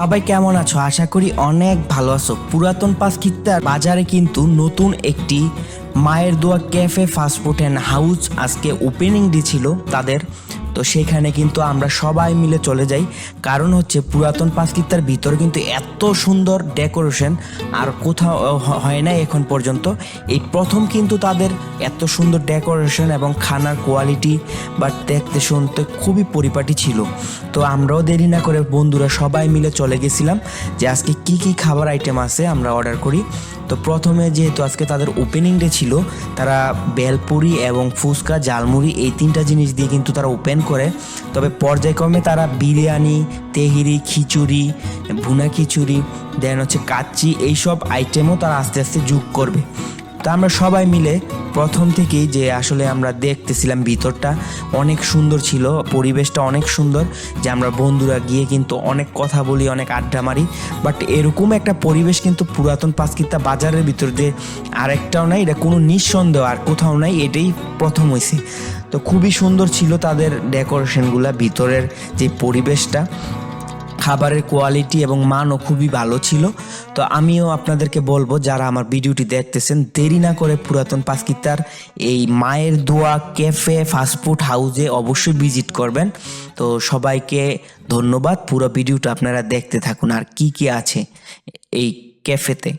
সবাই কেমন আছো? আশা করি অনেক ভালো আছো। পুরাতন পাঁচকিত্তার বাজারে কিন্তু নতুন একটি মায়ের দোয়া ক্যাফে ফাস্টফুড অ্যান্ড হাউস আজকে ওপেনিং ডে ছিল তাদের। তো সেখানে কিন্তু আমরা সবাই মিলে চলে যাই, কারণ হচ্ছে পুরাতন পাঁচকিত্তার ভিতরে কিন্তু এত সুন্দর ডেকোরেশন আর কোথাও হয় না এখন পর্যন্ত। এই প্রথম কিন্তু তাদের এত সুন্দর ডেকোরেশন এবং খানার কোয়ালিটি বাট দেখতে শুনতে খুবই পরিপাটি ছিল। তো আমরাও দেরি না করে বন্ধুরা সবাই মিলে চলে গেছিলাম যে আজকে কি কি খাবার আইটেম আছে আমরা অর্ডার করি। তো প্রথমে যেহেতু আজকে তাদের ওপেনিং ডে ছিল, তারা বেলপুরি এবং ফুচকা ঝালমুড়ি এই তিনটা জিনিস দিয়ে কিন্তু তারা ওপেন করে। তবে পর্যায়ক্রমে তারা বিরিয়ানি, তেহেরি, খিচুড়ি, ভুনা খিচুড়ি, দেন হচ্ছে কাচ্চি, এইসব আইটেমও তারা আস্তে আস্তে যোগ করবে। তা আমরা সবাই মিলে প্রথম থেকেই যে আসলে আমরা দেখতেছিলাম ভিতরটা অনেক সুন্দর ছিল, পরিবেশটা অনেক সুন্দর, যে আমরা বন্ধুরা গিয়ে কিন্তু অনেক কথা বলি, অনেক আড্ডা মারি। বাট এরকম একটা পরিবেশ কিন্তু পুরাতন পাঁচকিত্তা বাজারের ভিতর যে আরেকটাও নাই, এটা কোনো নিঃসন্দেহ আর কোথাও নাই, এটাই প্রথম হয়েছে। তো খুবই সুন্দর ছিল তাদের ডেকোরেশনগুলা, ভিতরের যে পরিবেশটা, খাবারের কোয়ালিটি এবং মানও খুবই ভালো ছিল। তো আমিও আপনাদেরকে বলবো যারা আমার ভিডিওটি দেখতেছেন, দেরি না করে পুরাতন পাঁচকিত্তার এই মায়ের দোয়া ক্যাফে ফাস্টফুড হাউসে অবশ্যই ভিজিট করবেন। তো সবাইকে ধন্যবাদ, পুরো ভিডিওটা আপনারা দেখতে থাকুন আর কি কি আছে এই ক্যাফেতে।